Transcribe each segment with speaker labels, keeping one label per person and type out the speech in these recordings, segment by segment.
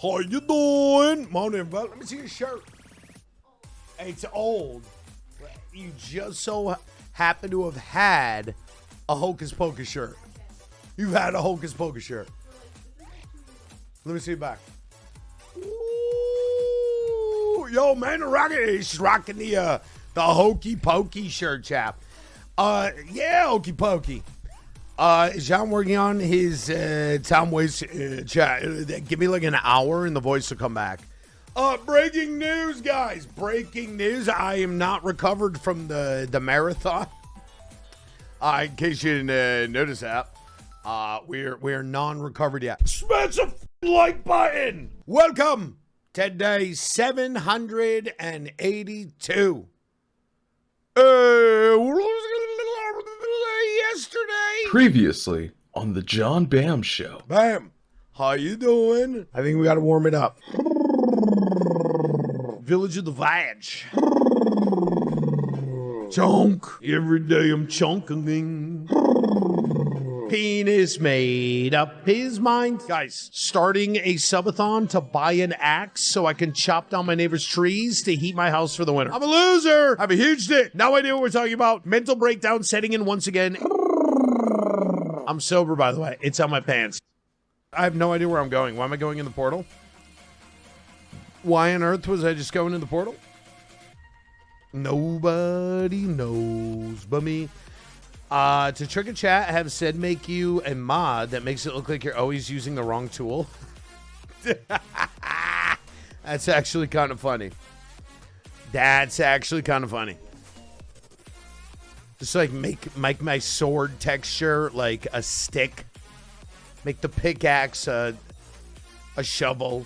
Speaker 1: How you doing? Morning, bro. Let me see your shirt. It's old. You just so happen to have had a Hocus Pocus shirt. You've had a Hocus Pocus shirt. Let me see it back. Ooh, yo, man, the Rocket is rocking the Hokey Pokey shirt, chap. Yeah, Hokey Pokey. Is John working on his Tom Waits chat? Give me like an hour and the voice will come back. Breaking news, guys. Breaking news. I am not recovered from the marathon. In case you didn't notice that. We're non-recovered yet. Smash a like button. Welcome to day 782. Yesterday.
Speaker 2: Previously on the John Bam Show.
Speaker 1: Bam. How you doing? I think we got to warm it up. Village of the Vag. Chunk. Every day I'm chunking. Penis made up his mind. Guys, starting a subathon to buy an axe so I can chop down my neighbor's trees to heat my house for the winter. I'm a loser. I have a huge dick. No idea what we're talking about. Mental breakdown setting in once again. I'm sober, by the way. It's on my pants. I have no idea where I'm going. Why am I going in the portal? Why on earth was I just going in the portal? Nobody knows but me. To trick a chat, have said make you a mod that makes it look like you're always using the wrong tool. That's actually kind of funny. That's actually kind of funny. Just like make my sword texture like a stick. Make the pickaxe a shovel.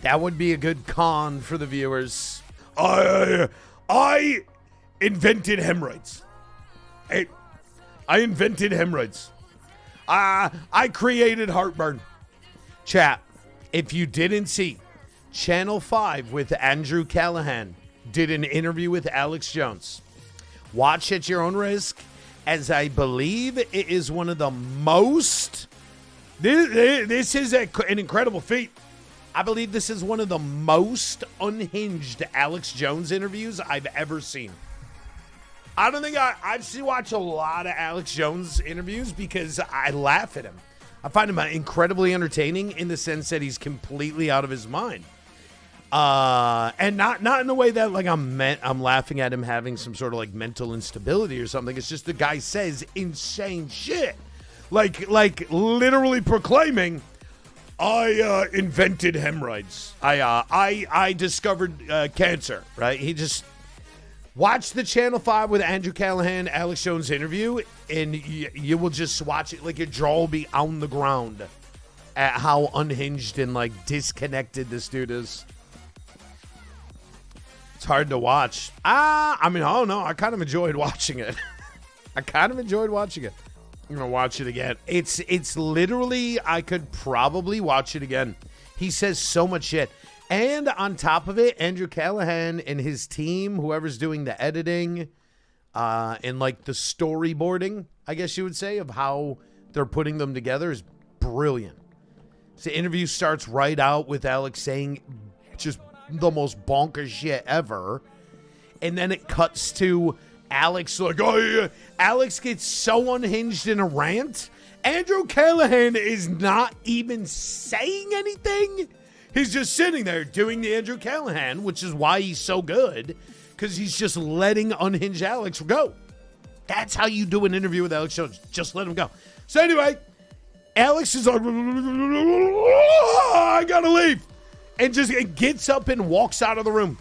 Speaker 1: That would be a good con for the viewers. I invented hemorrhoids. I invented hemorrhoids. I created heartburn. Chat, if you didn't see, Channel 5 with Andrew Callahan did an interview with Alex Jones. Watch at your own risk, as I believe it is one of the most... This is an incredible feat. I believe this is one of the most unhinged Alex Jones interviews I've ever seen. I don't think I've watched a lot of Alex Jones interviews because I laugh at him. I find him incredibly entertaining in the sense that he's completely out of his mind. And not in the way that like I'm laughing at him having some sort of like mental instability or something. It's just the guy says insane shit. Like literally proclaiming, I invented hemorrhoids. I discovered cancer, right? He just watch the Channel 5 with Andrew Callahan, Alex Jones interview, and you will just watch it like your jaw will be on the ground at how unhinged and like disconnected this dude is. It's hard to watch. I mean, I don't know. I kind of enjoyed watching it. I'm gonna watch it again. It's literally, I could probably watch it again. He says so much shit. And on top of it, Andrew Callahan and his team, whoever's doing the editing and like the storyboarding, I guess you would say, of how they're putting them together is brilliant. So the interview starts right out with Alex saying just the most bonkers shit ever. And then it cuts to Alex like, oh yeah. Alex gets so unhinged in a rant. Andrew Callahan is not even saying anything. He's just sitting there doing the Andrew Callahan, which is why he's so good, because he's just letting unhinged Alex go. That's how you do an interview with Alex Jones. Just let him go. So anyway, Alex is like, I gotta leave. And just gets up and walks out of the room.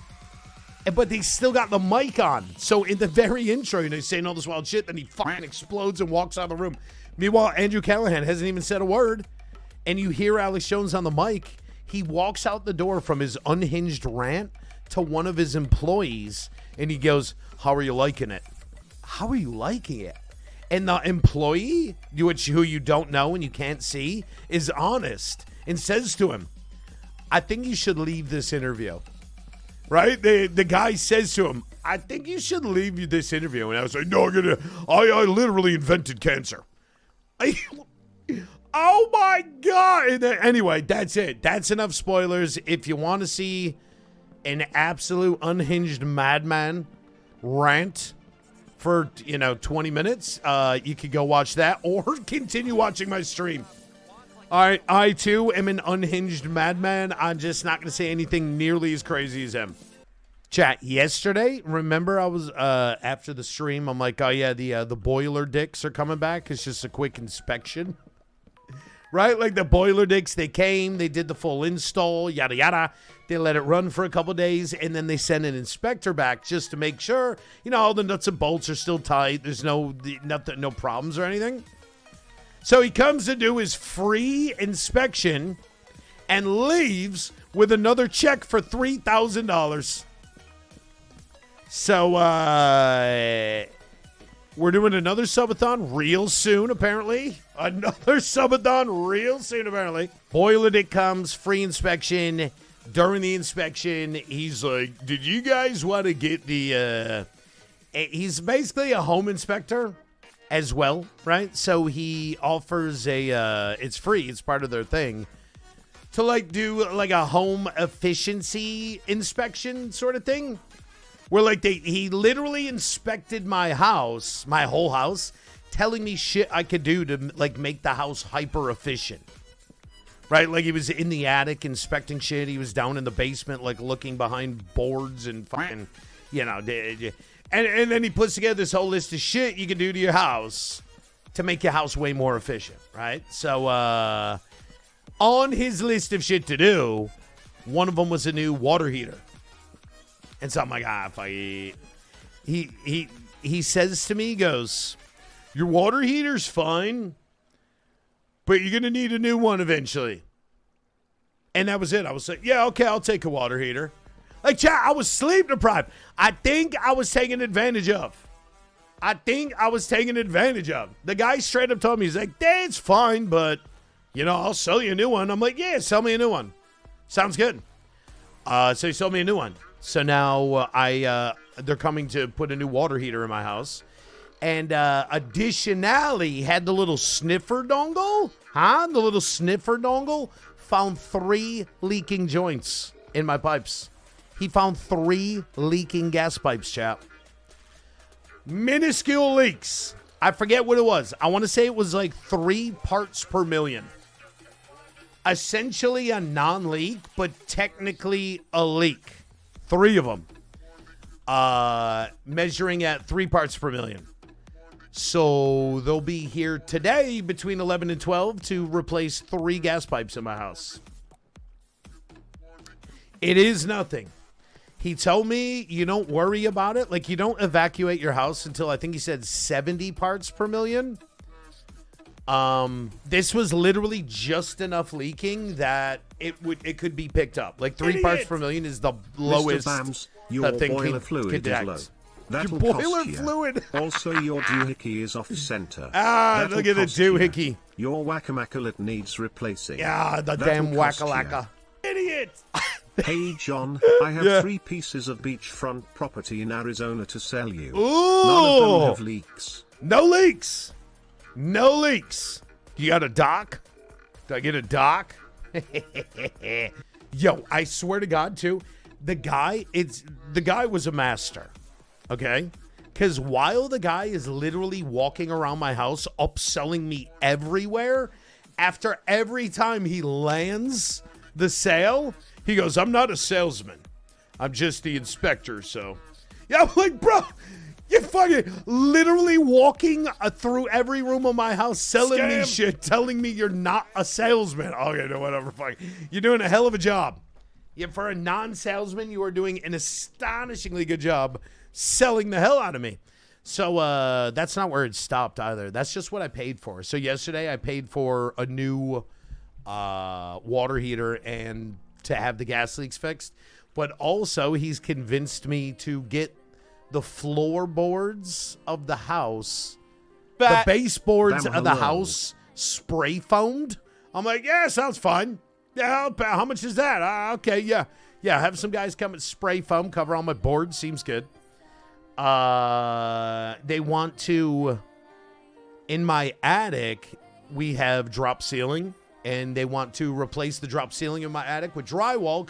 Speaker 1: But they still got the mic on. So in the very intro, he's saying all this wild shit, then he fucking explodes and walks out of the room. Meanwhile, Andrew Callahan hasn't even said a word. And you hear Alex Jones on the mic. He walks out the door from his unhinged rant to one of his employees, and he goes, how are you liking it? How are you liking it? And the employee, who you don't know and you can't see, is honest and says to him, I think you should leave this interview. Right? The guy says to him, I think you should leave this interview. And I was like, no, I literally invented cancer. Oh my God. And then, anyway, that's it. That's enough spoilers. If you want to see an absolute unhinged madman rant for, 20 minutes, you could go watch that or continue watching my stream. All right, I too am an unhinged madman. I'm just not going to say anything nearly as crazy as him. Chat, yesterday, remember I was, after the stream, I'm like, oh yeah, the boiler dicks are coming back. It's just a quick inspection. Right? Like the boiler dicks, they came, they did the full install, yada, yada. They let it run for a couple days, and then they send an inspector back just to make sure, all the nuts and bolts are still tight. There's no problems or anything. So he comes to do his free inspection and leaves with another check for $3,000. So, we're doing another subathon real soon, apparently. Another subathon real soon, apparently. Boiler dick comes, free inspection. During the inspection, he's like, did you guys want to get the, he's basically a home inspector as well, right? So he offers it's free, it's part of their thing, to do a home efficiency inspection sort of thing. Where he literally inspected my house, my whole house, telling me shit I could do to make the house hyper efficient. Right? He was in the attic inspecting shit. He was down in the basement looking behind boards and fucking, and then he puts together this whole list of shit you can do to your house to make your house way more efficient, right? So on his list of shit to do, one of them was a new water heater. And so I'm like, fuck it. He says to me, he goes, your water heater's fine, but you're going to need a new one eventually. And that was it. I was like, yeah, okay, I'll take a water heater. Chat, I was sleep deprived. I think I was taken advantage of. The guy straight up told me, he's like, it's fine, but, I'll sell you a new one. I'm like, yeah, sell me a new one. Sounds good. So he sold me a new one. So now they're coming to put a new water heater in my house. And additionally, had the little sniffer dongle. The little sniffer dongle found 3 leaking joints in my pipes. He found 3 leaking gas pipes, chap. Minuscule leaks. I forget what it was. I want to say it was 3 parts per million. Essentially a non-leak, but technically a leak. 3 of them. Measuring at 3 parts per million. So they'll be here today between 11 and 12 to replace 3 gas pipes in my house. It is nothing. He told me you don't worry about it. You don't evacuate your house until I think he said 70 parts per million. This was literally just enough leaking that it could be picked up. 3 parts per million is the lowest.
Speaker 3: Mr. Bams, your boiler fluid is low. That'll
Speaker 1: your boiler
Speaker 3: cost you.
Speaker 1: Fluid.
Speaker 3: Also, your doohickey is off center.
Speaker 1: Look at the doohickey.
Speaker 3: Your whack-a-maculate needs replacing.
Speaker 1: Yeah, the damn whack-a-lacka. Idiot.
Speaker 3: Hey, John, I have 3 pieces of beachfront property in Arizona to sell you.
Speaker 1: Ooh.
Speaker 3: None of them have leaks.
Speaker 1: No leaks. No leaks. You got a dock? Do I get a dock? Yo, I swear to God, too, the guy was a master. Okay? Because while the guy is literally walking around my house, upselling me everywhere, after every time he lands the sale, he goes, I'm not a salesman. I'm just the inspector, so. Yeah, I'm like, bro, you're fucking literally walking through every room of my house, selling me shit, telling me you're not a salesman. Okay, no, whatever, fuck. You're doing a hell of a job. Yeah, for a non-salesman, you are doing an astonishingly good job selling the hell out of me. So that's not where it stopped either. That's just what I paid for. So yesterday I paid for a new water heater and to have the gas leaks fixed. But also he's convinced me to get the floorboards of the house, the baseboards of the house spray foamed. I'm like, yeah, sounds fine. Yeah, how much is that? Okay, yeah. Have some guys come and spray foam, cover all my boards. Seems good. They want to, in my attic, we have drop ceiling, and they want to replace the drop ceiling in my attic with drywall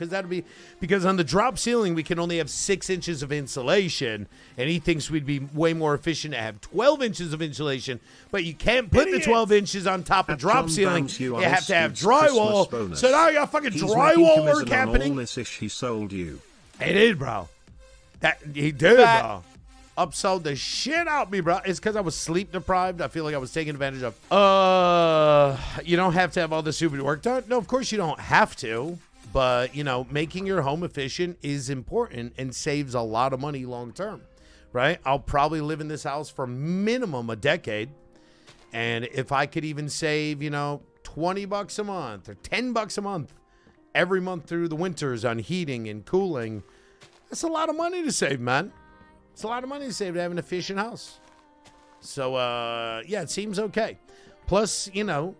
Speaker 1: because on the drop ceiling we can only have 6 inches of insulation, and he thinks we'd be way more efficient to have 12 inches of insulation, but you can't put the 12 inches on top of drop ceiling. You have to have drywall. So now you got fucking drywall work happening.
Speaker 3: All this ish he sold you.
Speaker 1: It is, bro. That he did, bro. Upsold the shit out me, bro. It's because I was sleep deprived. I feel like I was taken advantage of. You don't have to have all the stupid work done. No, of course you don't have to. But, you know, making your home efficient is important and saves a lot of money long term, right? I'll probably live in this house for minimum a decade. And if I could even save, you know, $20 a month or $10 a month every month through the winters on heating and cooling, that's a lot of money to save, man. It's a lot of money to save to have an efficient house. So, yeah, it seems okay. Plus, you know,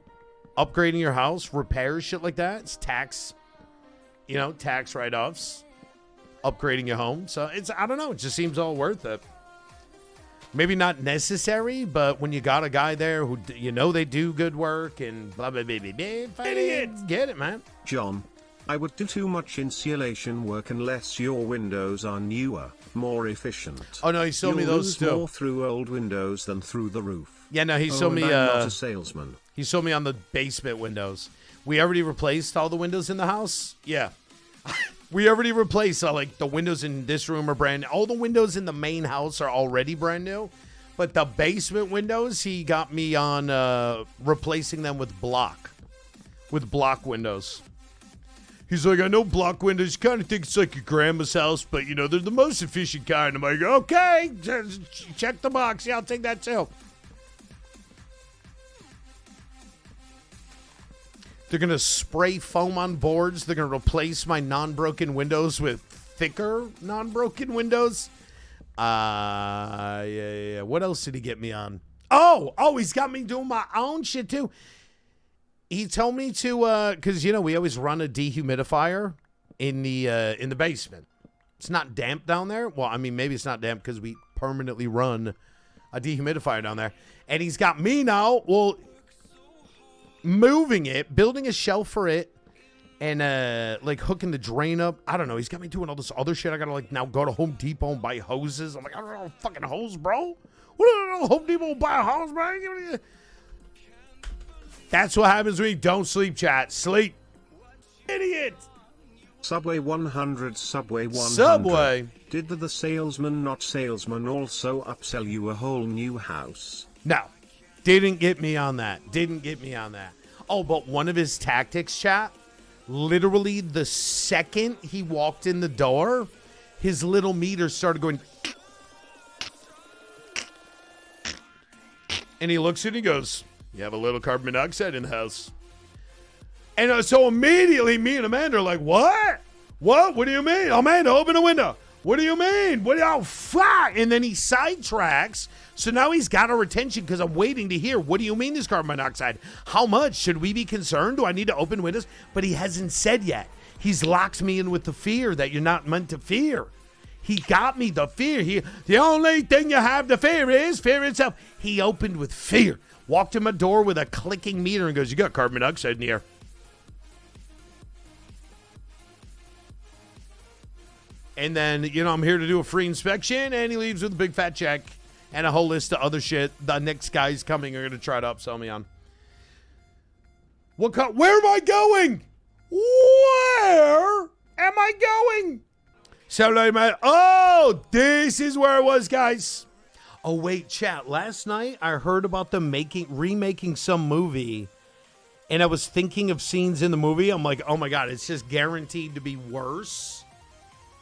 Speaker 1: upgrading your house, repairs, shit like that. It's tax, you know, tax write-offs. Upgrading your home. So, I don't know. It just seems all worth it. Maybe not necessary, but when you got a guy there who, you know, they do good work and blah, blah, blah, blah, blah. Idiots. Get it, man.
Speaker 3: John, I would do too much insulation work unless your windows are newer, more efficient.
Speaker 1: Oh no, he sold me those too.
Speaker 3: More through old windows than through the roof.
Speaker 1: Yeah, no, he sold me.
Speaker 3: I'm not a salesman.
Speaker 1: He sold me on the basement windows. We already replaced all the windows in the house. Yeah, we already replaced like the windows in this room are brand new. All the windows in the main house are already brand new, but the basement windows he got me on replacing them with block windows. He's like, I know block windows, you kind of think it's like your grandma's house, but, you know, they're the most efficient kind. I'm like, okay, check the box. Yeah, I'll take that too. They're going to spray foam on boards. They're going to replace my non-broken windows with thicker non-broken windows. Yeah. What else did he get me on? Oh, he's got me doing my own shit too. He told me to, because, you know, we always run a dehumidifier in the basement. It's not damp down there. Well, I mean, maybe it's not damp because we permanently run a dehumidifier down there. And he's got me now, well, moving it, building a shelf for it, and, like, hooking the drain up. I don't know. He's got me doing all this other shit. I got to, like, now go to Home Depot and buy hoses. I'm like, I don't know, fucking hose, bro. What do I know? Home Depot and buy a hose, bro? That's what happens when you don't sleep, chat. Sleep. Idiot.
Speaker 3: Subway 100, Subway 100.
Speaker 1: Subway.
Speaker 3: Did the salesman, not salesman, also upsell you a whole new house?
Speaker 1: No. Didn't get me on that. Oh, but one of his tactics, chat, literally the second he walked in the door, his little meter started going. And he looks and he goes, you have a little carbon monoxide in the house. And so immediately me and Amanda are like, what? What? What do you mean? Amanda, open the window. What do you mean? Oh, fuck. And then he sidetracks. So now he's got our attention because I'm waiting to hear, what do you mean this carbon monoxide? How much? Should we be concerned? Do I need to open windows? But he hasn't said yet. He's locked me in with the fear that you're not meant to fear. He got me the fear. The only thing you have to fear is fear itself. He opened with fear. Walked in my door with a clicking meter and goes, you got carbon monoxide in the air. And then, you know, I'm here to do a free inspection, and he leaves with a big fat check and a whole list of other shit the next guys coming are going to try to upsell me on. Where am I going? Where am I going? So, like, this is where I was, guys. Oh, wait, chat. Last night, I heard about them remaking some movie, and I was thinking of scenes in the movie. I'm like, oh, my God, it's just guaranteed to be worse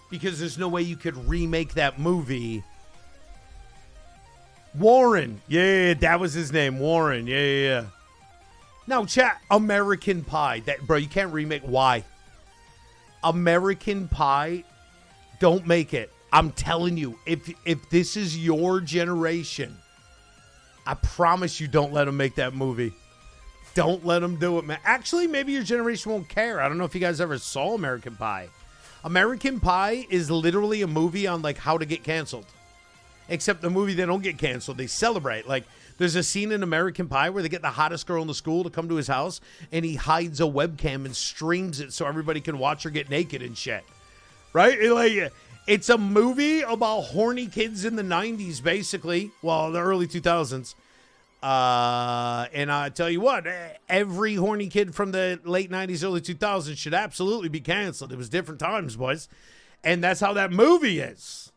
Speaker 1: because there's no way you could remake that movie. Warren. Yeah, that was his name, Warren. Yeah. Now, chat, American Pie. Bro, you can't remake. Why? American Pie, don't make it. I'm telling you, if this is your generation, I promise you don't let them make that movie. Don't let them do it, man. Actually, maybe your generation won't care. I don't know if you guys ever saw American Pie. American Pie is literally a movie on, like, how to get canceled. Except the movie, they don't get canceled. They celebrate. Like, there's a scene in American Pie where they get the hottest girl in the school to come to his house, and he hides a webcam and streams it so everybody can watch her get naked and shit. Right? It's a movie about horny kids in the 90s, basically. Well, the early 2000s. And I tell you what, every horny kid from the late 90s, early 2000s should absolutely be canceled. It was different times, boys. And that's how that movie is.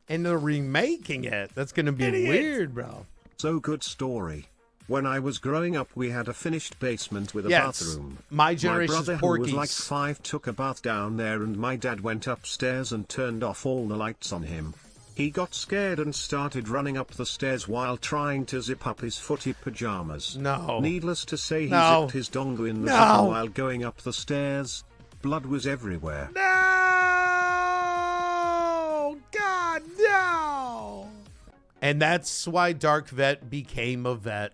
Speaker 1: And they're remaking it. That's going to be weird, bro.
Speaker 3: So good story. When I was growing up, we had a finished basement with a bathroom.
Speaker 1: My generation's
Speaker 3: brother,
Speaker 1: Porky's.
Speaker 3: who was like 5, took a bath down there, and my dad went upstairs and turned off all the lights on him. He got scared and started running up the stairs while trying to zip up his footy pajamas.
Speaker 1: No.
Speaker 3: Needless to say, he zipped his dongle in the zipper while going up the stairs. Blood was everywhere.
Speaker 1: No! God, no! And that's why Dark Vet became a vet.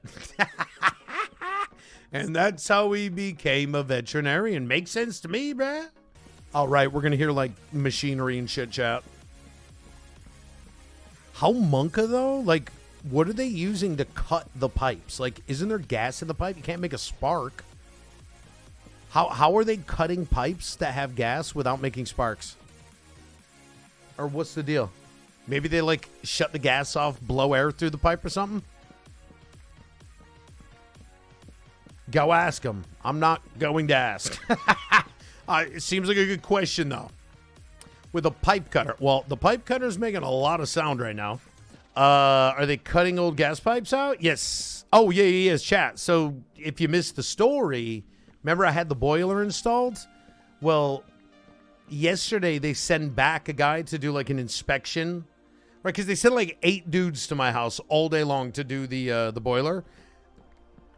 Speaker 1: And that's how he became a veterinarian. Makes sense to me, bruh. All right, we're going to hear, like, machinery and shit chat. How monka, though? Like, what are they using to cut the pipes? Like, isn't there gas in the pipe? You can't make a spark. How are they cutting pipes that have gas without making sparks? Or what's the deal? Maybe they, like, shut the gas off, blow air through the pipe or something? Go ask them. I'm not going to ask. It seems like a good question, though. With a pipe cutter. Well, the pipe cutter's making a lot of sound right now. Are they cutting old gas pipes out? Yes. Oh, yeah, chat. So if you missed the story, remember I had the boiler installed? Well, yesterday they sent back a guy to do like an inspection. Right, because they sent like 8 dudes to my house all day long to do the boiler.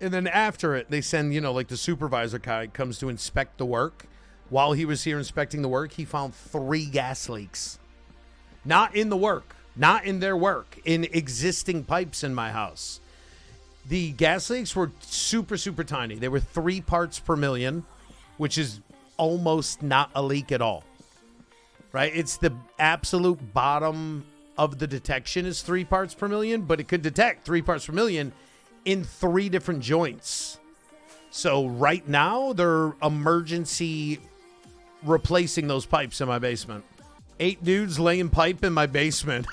Speaker 1: And then after it, they send, like the supervisor guy comes to inspect the work. While he was here inspecting the work, he found 3 gas leaks. Not in the work. Not in their work. In existing pipes in my house. The gas leaks were super, super tiny. They were 3 parts per million, which is almost not a leak at all. Right? It's the absolute bottom of the detection is 3 parts per million, but it could detect 3 parts per million in 3 different joints. So right now, they're emergency replacing those pipes in my basement. 8 dudes laying pipe in my basement.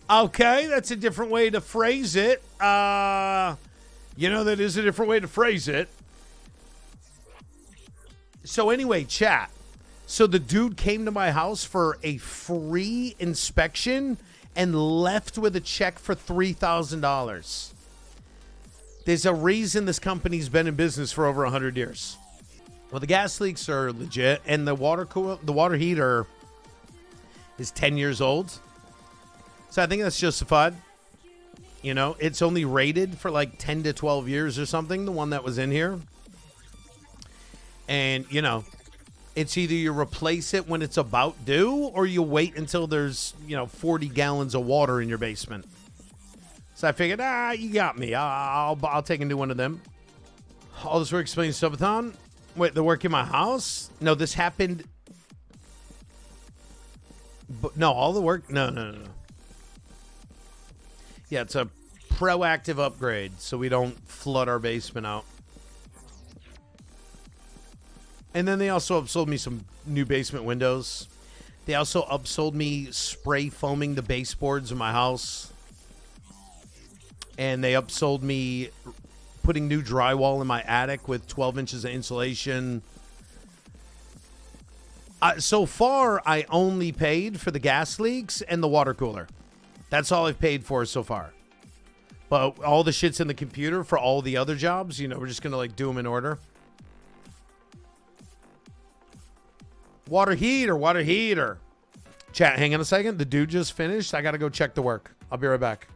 Speaker 1: Okay, that's a different way to phrase it. That is a different way to phrase it. So anyway, chat. So the dude came to my house for a free inspection and left with a check for $3,000. There's a reason this company's been in business for over 100 years. Well, the gas leaks are legit, and the water heater is 10 years old. So I think that's justified. It's only rated for like 10 to 12 years or something, the one that was in here. And, it's either you replace it when it's about due or you wait until there's, 40 gallons of water in your basement. So I figured, you got me. I'll take a new one of them. All this work explains subathon. Wait, the work in my house? No, this happened. But no, all the work. No. Yeah, it's a proactive upgrade so we don't flood our basement out. And then they also upsold me some new basement windows. They also upsold me spray foaming the baseboards in my house. And they upsold me putting new drywall in my attic with 12 inches of insulation. So far, I only paid for the gas leaks and the water cooler. That's all I've paid for so far. But all the shit's in the computer for all the other jobs. We're just going to do them in order. Water heater. Chat, hang on a second. The dude just finished. I got to go check the work. I'll be right back.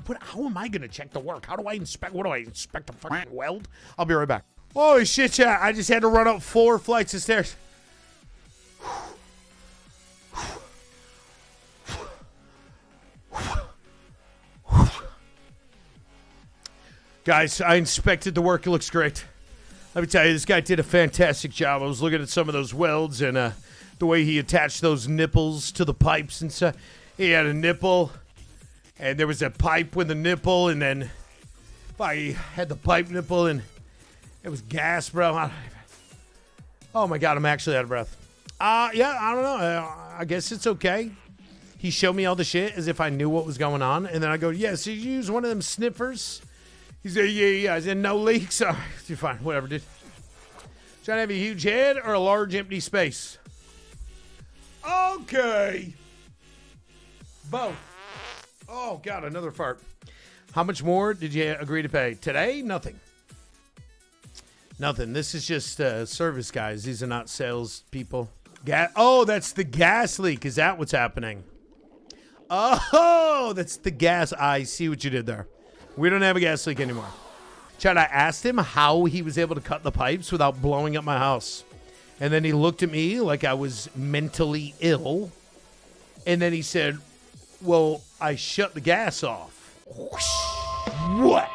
Speaker 1: But how am I going to check the work? How do I inspect? What do I inspect? A fucking weld? I'll be right back. Holy shit, chat. I just had to run up 4 flights of stairs. Guys, I inspected the work. It looks great. Let me tell you, this guy did a fantastic job. I was looking at some of those welds, and the way he attached those nipples to the pipes and stuff. He had a nipple, and there was a pipe with a nipple, and then I had the pipe nipple, and it was gas, bro. Oh, my God, I'm actually out of breath. Yeah, I don't know. I guess it's okay. He showed me all the shit as if I knew what was going on, and then I go, yeah, so you use one of them sniffers? He said, yeah. I said, no leaks? All right, you're fine, whatever, dude. Trying to have a huge head or a large empty space? Okay. Both. Oh, God, another fart. How much more did you agree to pay? Today, nothing. Nothing. This is just service guys. These are not sales people. Oh, that's the gas leak. Is that what's happening? Oh, that's the gas. I see what you did there. We don't have a gas leak anymore. Chad, I asked him how he was able to cut the pipes without blowing up my house. And then he looked at me like I was mentally ill. And then he said, well, I shut the gas off. What?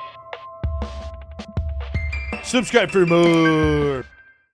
Speaker 1: Subscribe for more.